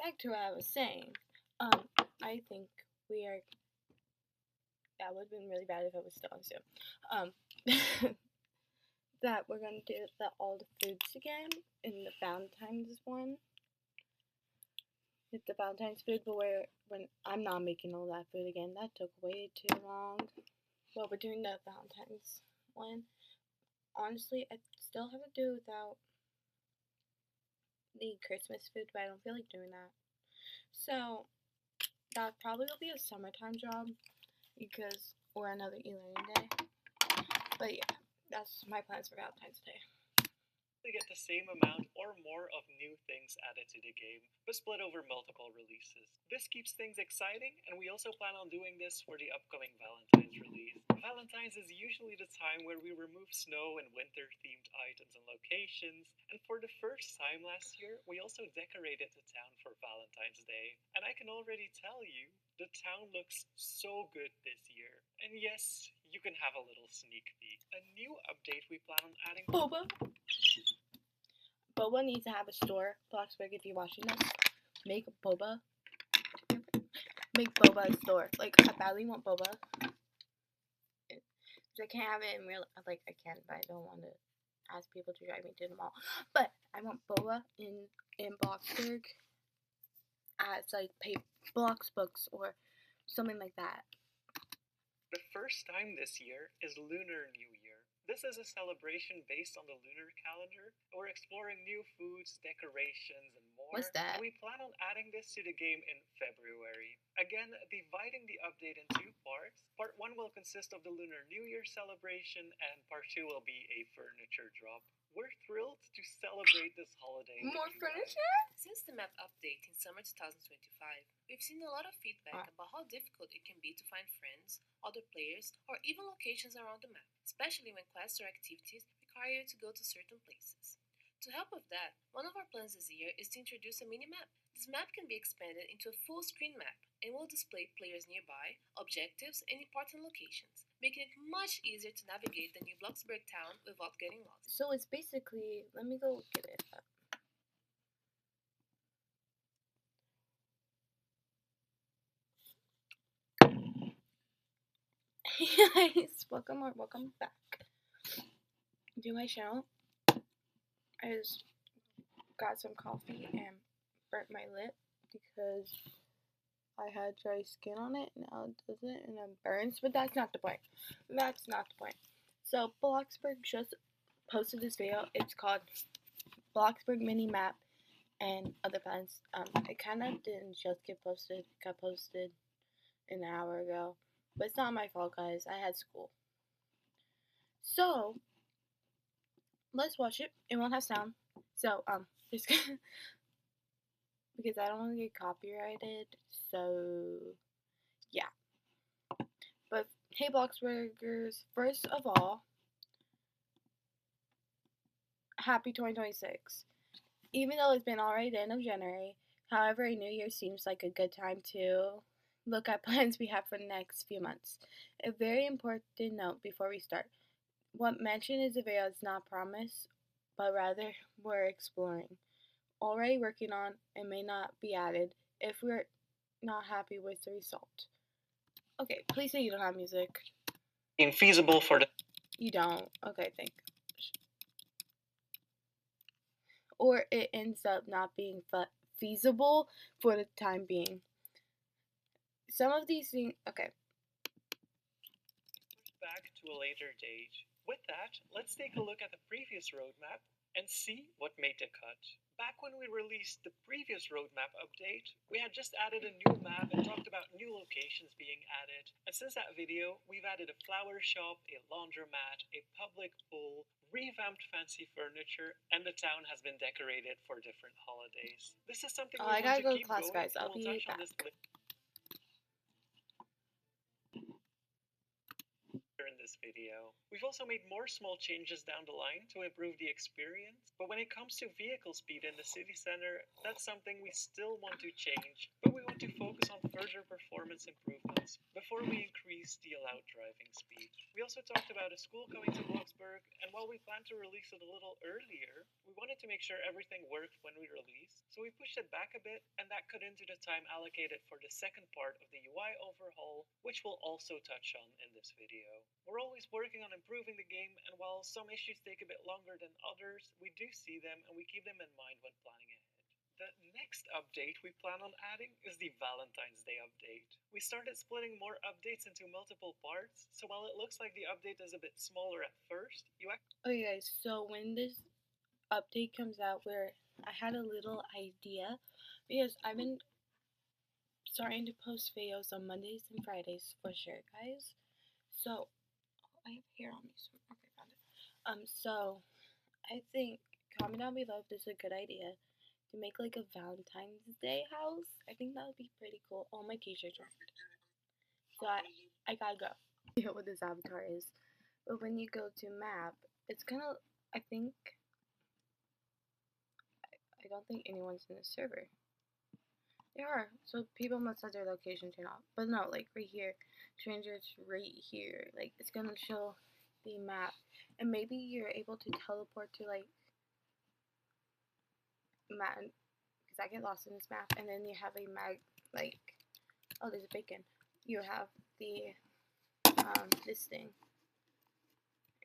back to what I was saying. I think we are. That would have been really bad if I was still on Zoom. That we're gonna do all the foods again in the Valentine's one. It's the Valentine's food, but when I'm not making all that food again, that took way too long. Well, we're doing the Valentine's one. Honestly, I still have to do without the Christmas food, but I don't feel like doing that. So that probably will be a summertime job or another e-learning day. But yeah, that's my plans for Valentine's Day. To get the same amount or more of new things added to the game, but split over multiple releases. This keeps things exciting, and we also plan on doing this for the upcoming Valentine's release. Valentine's is usually the time where we remove snow and winter-themed items and locations, and for the first time last year, we also decorated the town for Valentine's Day. And I can already tell you, the town looks so good this year. And yes, you can have a little sneak peek. A new update we plan on adding... Boba! Boba needs to have a store. Bloxburg, if you're watching this, make Boba a store. Like, I badly want Boba. I can't have it in real, like, I can, but I don't want to ask people to drive me to the mall. But I want Boba in Bloxburg as, like, Bloxbooks or something like that. The first time this year is Lunar New Year. This is a celebration based on the lunar calendar. We're exploring new foods, decorations, and more. What's that? And we plan on adding this to the game in February. Again, dividing the update in 2 parts. Part 1 will consist of the Lunar New Year celebration, and Part 2 will be a furniture drop. We're thrilled to celebrate this holiday. More furniture? Since the map update in summer 2025, we've seen a lot of feedback about how difficult it can be to find friends, other players, or even locations around the map, especially when quests or activities require you to go to certain places. To help with that, one of our plans this year is to introduce a mini-map. This map can be expanded into a full-screen map and will display players nearby, objectives, and important locations, making it much easier to navigate the new Bloxburg town without getting lost. So it's basically, let me go get it up. Hey guys, welcome back to my channel. I just got some coffee and burnt my lip because I had dry skin on it. Now it doesn't, and it burns, but that's not the point. So Bloxburg just posted this video. It's called Bloxburg Mini Map and Other Plans. It kind of didn't just get posted. It got posted an hour ago. But it's not my fault, guys. I had school. So, let's watch it. It won't have sound. So, just because I don't want to get copyrighted. So, yeah. But, hey, Bloxburgers. First of all, happy 2026. Even though it's been already the end of January, however, a new year seems like a good time to look at plans we have for the next few months. A very important note before we start. What mentioned in the video is not promise, but rather we're exploring. Already working on and may not be added if we're not happy with the result. Okay, please say you don't have music. Infeasible for the... You don't. Okay, thank gosh. Or it ends up not being feasible for the time being. Some of these things, okay. Back to a later date. With that, let's take a look at the previous roadmap and see what made the cut. Back when we released the previous roadmap update, we had just added a new map and talked about new locations being added. And since that video, we've added a flower shop, a laundromat, a public pool, revamped fancy furniture, and the town has been decorated for different holidays. This is something we I gotta want to go to keep class, going, guys. and I'll we'll be touch on back. this in this video. We've also made more small changes down the line to improve the experience, but when it comes to vehicle speed in the city center, that's something we still want to change, but we want to focus on further performance improvements before we increase the allowed driving speed. We also talked about a school coming to Bloxburg, and while we planned to release it a little earlier, we wanted to make sure everything worked when we released, so we pushed it back a bit, and that cut into the time allocated for the second part of the UI overhaul, which we'll also touch on in this video. We're always working on improving the game, and while some issues take a bit longer than others, we do see them and we keep them in mind when planning ahead. The next update we plan on adding is the Valentine's Day update. We started splitting more updates into multiple parts, so while it looks like the update is a bit smaller at first, Okay guys, so when this update comes out, where I had a little idea, because I've been starting to post videos on Mondays and Fridays for sure, guys. So I have hair on me. Okay, found it. So I think comment down below if this is a good idea to make like a Valentine's Day house. I think that would be pretty cool. All my t-shirts are. So I gotta go. I know what this avatar is, but when you go to map, it's kind of. I think. I don't think anyone's in the server. They are, so people must have their location turned off. But no, like right here, strangers right here. Like it's gonna show the map, and maybe you're able to teleport to like map, because I get lost in this map. And then you have a like, oh, there's a bacon. You have the this thing,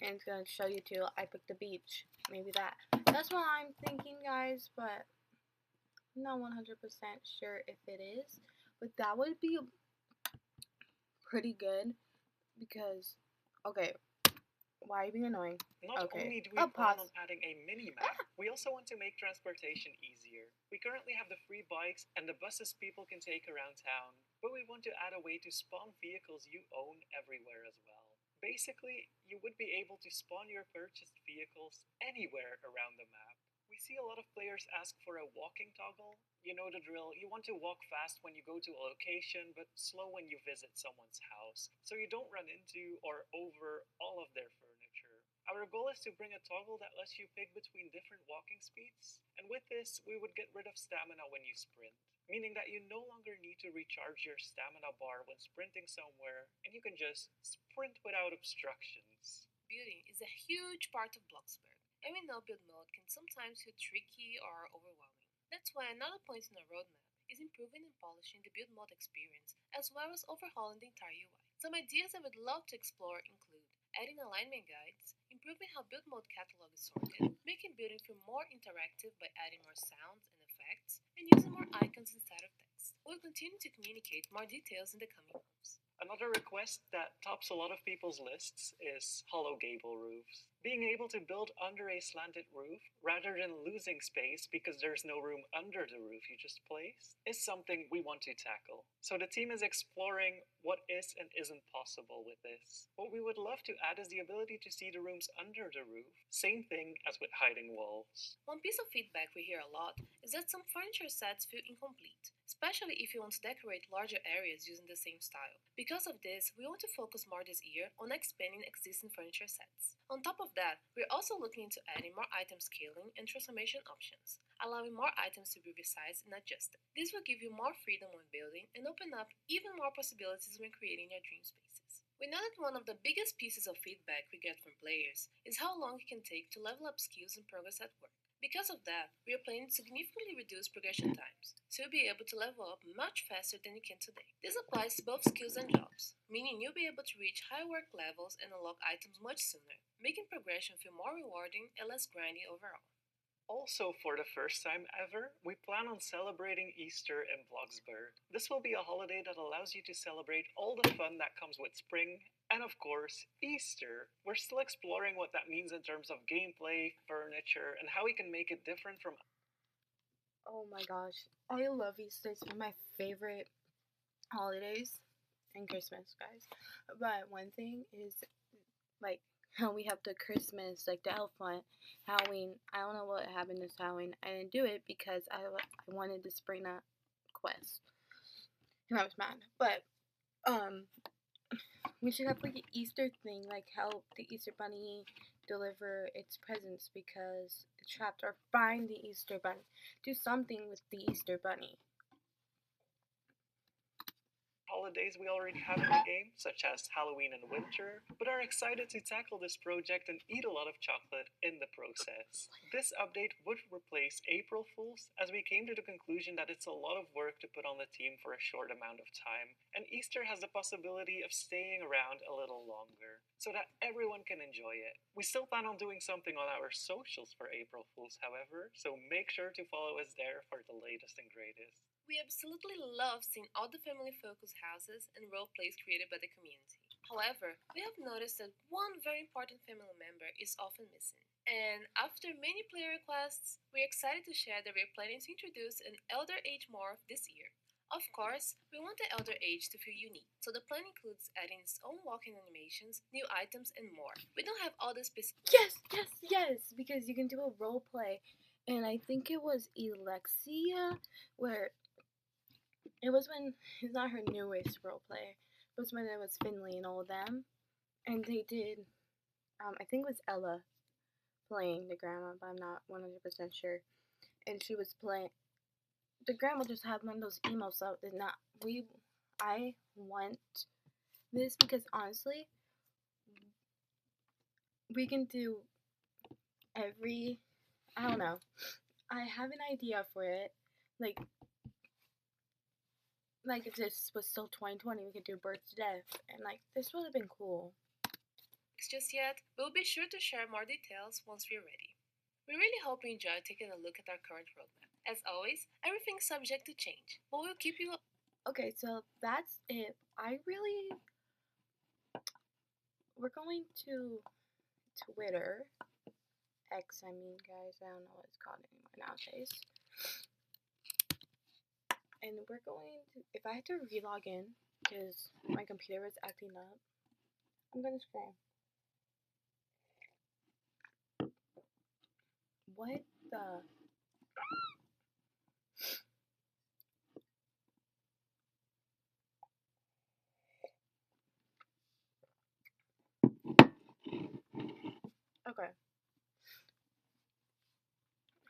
and it's gonna show you to I picked the beach. Maybe that. That's what I'm thinking, guys, but I'm not 100% sure if it is. But that would be pretty good because, okay, why are you being annoying? Not only do we plan on adding a mini-map, we also want to make transportation easier. We currently have the free bikes and the buses people can take around town, but we want to add a way to spawn vehicles you own everywhere as well. Basically, you would be able to spawn your purchased vehicles anywhere around the map. We see a lot of players ask for a walking toggle. You know the drill, you want to walk fast when you go to a location, but slow when you visit someone's house, so you don't run into or over all of their furniture. Our goal is to bring a toggle that lets you pick between different walking speeds, and with this, we would get rid of stamina when you sprint, meaning that you no longer need to recharge your stamina bar when sprinting somewhere, and you can just sprint without obstructions. Building is a huge part of Bloxburg, and we know build mode can sometimes feel tricky or overwhelming. That's why another point in our roadmap is improving and polishing the build mode experience, as well as overhauling the entire UI. Some ideas I would love to explore include adding alignment guides, improving how build mode catalog is sorted, making building feel more interactive by adding more sounds and effects, and using more icons instead of text. We'll continue to communicate more details in the coming months. Another request that tops a lot of people's lists is hollow gable roofs. Being able to build under a slanted roof, rather than losing space because there's no room under the roof you just placed, is something we want to tackle. So the team is exploring what is and isn't possible with this. What we would love to add is the ability to see the rooms under the roof, same thing as with hiding walls. One piece of feedback we hear a lot is that some furniture sets feel incomplete, especially if you want to decorate larger areas using the same style. Because of this, we want to focus more this year on expanding existing furniture sets. On top of that, we're also looking into adding more item scaling and transformation options, allowing more items to be resized and adjusted. This will give you more freedom when building and open up even more possibilities when creating your dream spaces. We know that one of the biggest pieces of feedback we get from players is how long it can take to level up skills and progress at work. Because of that, we are planning to significantly reduce progression times, so you'll be able to level up much faster than you can today. This applies to both skills and jobs, meaning you'll be able to reach high work levels and unlock items much sooner, making progression feel more rewarding and less grindy overall. Also, for the first time ever, we plan on celebrating Easter in Bloxburg. This will be a holiday that allows you to celebrate all the fun that comes with spring, and of course, Easter. We're still exploring what that means in terms of gameplay, furniture, and how we can make it different from... Oh my gosh, I love Easter. It's one of my favorite holidays, and Christmas, guys. But one thing is, like, how we have the Christmas, like the elf one, Halloween. I don't know what happened this Halloween. I didn't do it because I wanted the Spring Nut quest, and I was mad. But we should have like an Easter thing, like help the Easter Bunny deliver its presents because it's trapped, or find the Easter Bunny. Do something with the Easter Bunny. Holidays we already have in the game, such as Halloween and winter, but are excited to tackle this project and eat a lot of chocolate in the process. This update would replace April Fools, as we came to the conclusion that it's a lot of work to put on the team for a short amount of time, and Easter has the possibility of staying around a little longer, so that everyone can enjoy it. We still plan on doing something on our socials for April Fools, however, so make sure to follow us there for the latest and greatest. We absolutely love seeing all the family-focused houses and role plays created by the community. However, we have noticed that one very important family member is often missing. And after many player requests, we're excited to share that we're planning to introduce an Elder Age morph this year. Of course, we want the Elder Age to feel unique, so the plan includes adding its own walking animations, new items, and more. We don't have all the specifics. Yes, because you can do a role play, and I think it was Alexia, where it was when it's not her newest role play. It was when it was Finley and all of them, and they did. I think it was Ella playing the grandma, but I'm not 100% sure. And she was playing. The grandma just had one of those emails that did not. I want this because honestly, we can do every. I don't know. I have an idea for it, like if this was still 2020, we could do birth to death, and like this would have been cool. Just yet, we'll be sure to share more details once we're ready. We really hope you enjoyed taking a look at our current roadmap. As always, everything's subject to change, but we'll keep you up. Okay, so that's it. We're going to Twitter. X, I mean, guys, I don't know what it's called anymore nowadays. And we're going to, if I had to relog in, because my computer was acting up, I'm gonna scream. What the? Okay.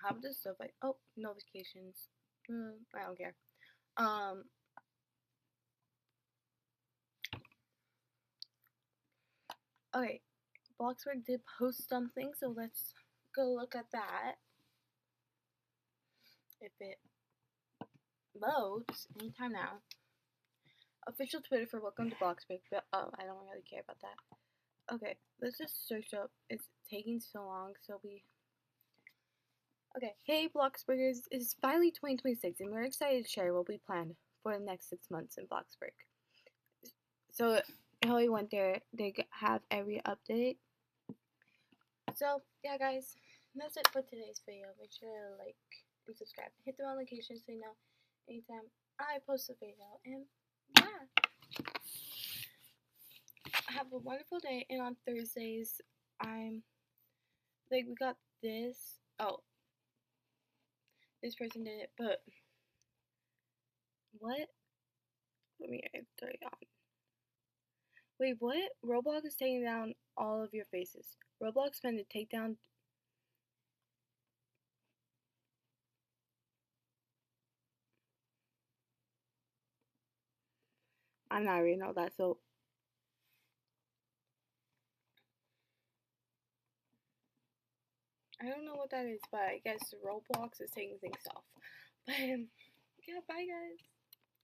How about this stuff like, oh, notifications. I don't care. Okay, Bloxburg did post something, so let's go look at that. If it loads anytime now. Official Twitter for welcome to Bloxburg. But, oh, I don't really care about that. Okay, let's just search up. It's taking so long, so we. Okay, hey Bloxburgers, it's finally 2026, and we're excited to share what we planned for the next 6 months in Bloxburg. So, Hilly went there, they have every update. So, yeah, guys, that's it for today's video. Make sure to like and subscribe. Hit the notification so you know anytime I post a video. And yeah, have a wonderful day. And on Thursdays, I'm like, we got this. Oh, this person did it, but what? Let me turn it on. Wait, what? Roblox is taking down all of your faces. Roblox planned to take down. I'm not reading all that, so. I don't know what that is, but I guess Roblox is taking things off. But, yeah, bye, guys.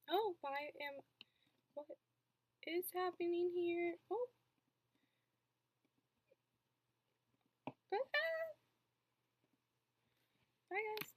Oh, what is happening here? Oh. Bye, guys.